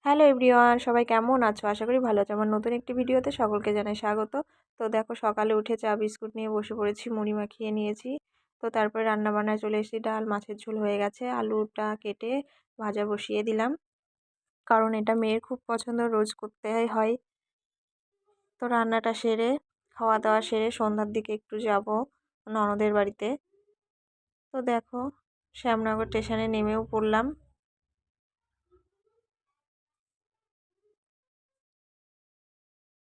Hello everyone, সবাই কেমন আছো? আশা করি ভালো আছো। আমার নতুন একটি ভিডিওতে সকলকে জানাই স্বাগত। তো দেখো, সকালে উঠে চা বিস্কুট নিয়ে বসে পড়েছি, মুড়ি মাখিয়ে নিয়েছি। তো তারপরে রান্নাবান্নায় চলে এসেছি। ডাল মাছের ঝোল হয়ে গেছে, আলুটা কেটে ভাজা বসিয়ে দিলাম, কারণ এটা মেয়ের খুব পছন্দ, রোজ করতে হয়। তো রান্নাটা সেরে, খাওয়া দাওয়া সেরে সন্ধ্যার দিকে একটু যাব ননদের বাড়িতে। তো দেখো, শ্যামনগর স্টেশনে নেমেও পড়লাম।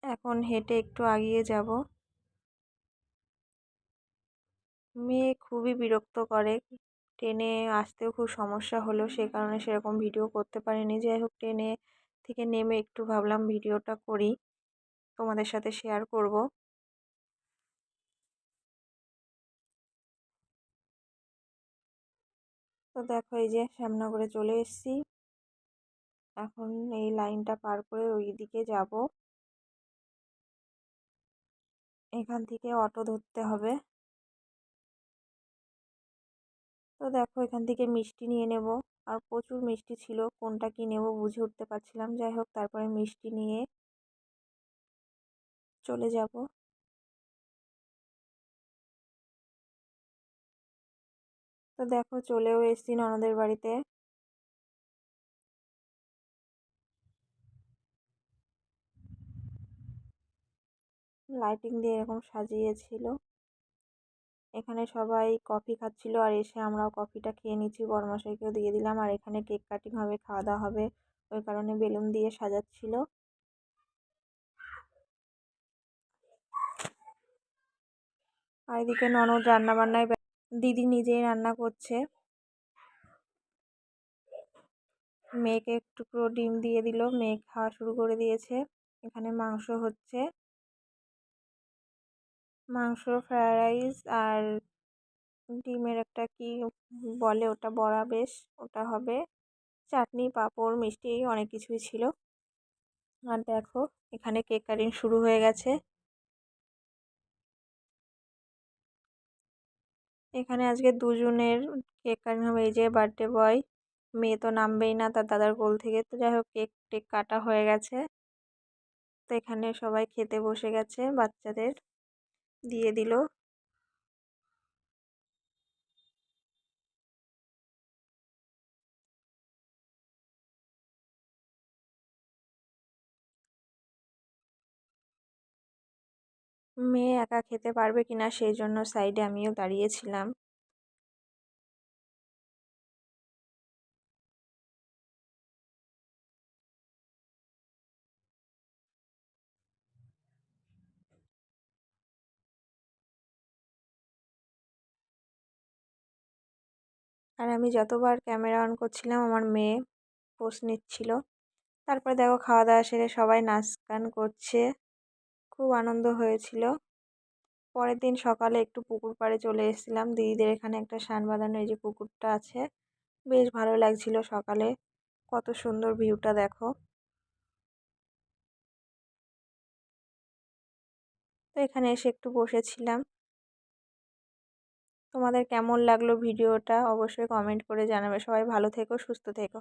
এখন হেঁটে একটু আগিয়ে যাব। মেয়ে খুবই বিরক্ত করে, ট্রেনে আসতেও খুব সমস্যা হলো, সে কারণে সেরকম ভিডিও করতে পারিনি। যাই হোক, ট্রেনে থেকে নেমে একটু ভাবলাম ভিডিওটা করি, তোমাদের সাথে শেয়ার করব। তো দেখো, এই যে শ্যামনগরে চলে এসেছি। এখন এই লাইনটা পার করে ওই দিকে যাব। এখান থেকে অটো ধরতে হবে। তো দেখো, এখান থেকে মিষ্টি নিয়ে নেব। আর প্রচুর মিষ্টি ছিল, কোনটা কি নেব বুঝে উঠতে পারছিলাম। যাই হোক, তারপরে মিষ্টি নিয়ে চলে যাব। তো দেখো, চলেও এসেছি ননদের বাড়িতে। লাইটিং দিয়ে এরকম সাজিয়েছিল। এখানে সবাই কফি খাচ্ছিল, আর এসে আমরাও কফিটা খেয়ে নিচ্ছি। বরমশাইকেও দিয়ে দিলাম। আর এখানে কেক কাটিং হবে, খাওয়া দাওয়া হবে, ওই কারণে বেলুন দিয়ে সাজাচ্ছিল। আর এদিকে ননদ রান্না বান্নায় দিদি নিজেই রান্না করছে। মেয়েকে একটু ডিম দিয়ে দিল, মেয়ে খাওয়া শুরু করে দিয়েছে। এখানে মাংস হচ্ছে, মাংস, ফ্রায়েড রাইস আর ডিমের একটা কি বলে ওটা, বড়া, বেশ ওটা হবে। চাটনি, পাঁপড়, মিষ্টি, অনেক কিছুই ছিল। আর দেখো, এখানে কেক কাটিং শুরু হয়ে গেছে। এখানে আজকে দুজনের কেক কাটিং হবে। এই যে বার্থডে বয়, মেয়ে তো নামবেই না তার দাদার কোল থেকে। তো যাই হোক, কেক টেক কাটা হয়ে গেছে। তো এখানে সবাই খেতে বসে গেছে, বাচ্চাদের দিয়ে দিল। মেয়ে একা খেতে পারবে কিনা সেই জন্য সাইডে আমিও দাঁড়িয়েছিলাম। আর আমি যতবার ক্যামেরা অন করছিলাম, আমার মেয়ে পোজ নিচ্ছিল। তারপরে দেখো, খাওয়া দাওয়া সেরে সবাই নাচ গান করছে, খুব আনন্দ হয়েছিল। পরের দিন সকালে একটু পুকুর পাড়ে চলে এসেছিলাম। দিদিদের এখানে একটা সান বাঁধানো, এই যে পুকুরটা আছে, বেশ ভালো লাগছিল সকালে। কত সুন্দর ভিউটা দেখো। তো এখানে এসে একটু বসেছিলাম। তোমাদের কেমন লাগলো ভিডিওটা অবশ্যই কমেন্ট করে জানাবে। সবাই ভালো থেকো, সুস্থ থেকো।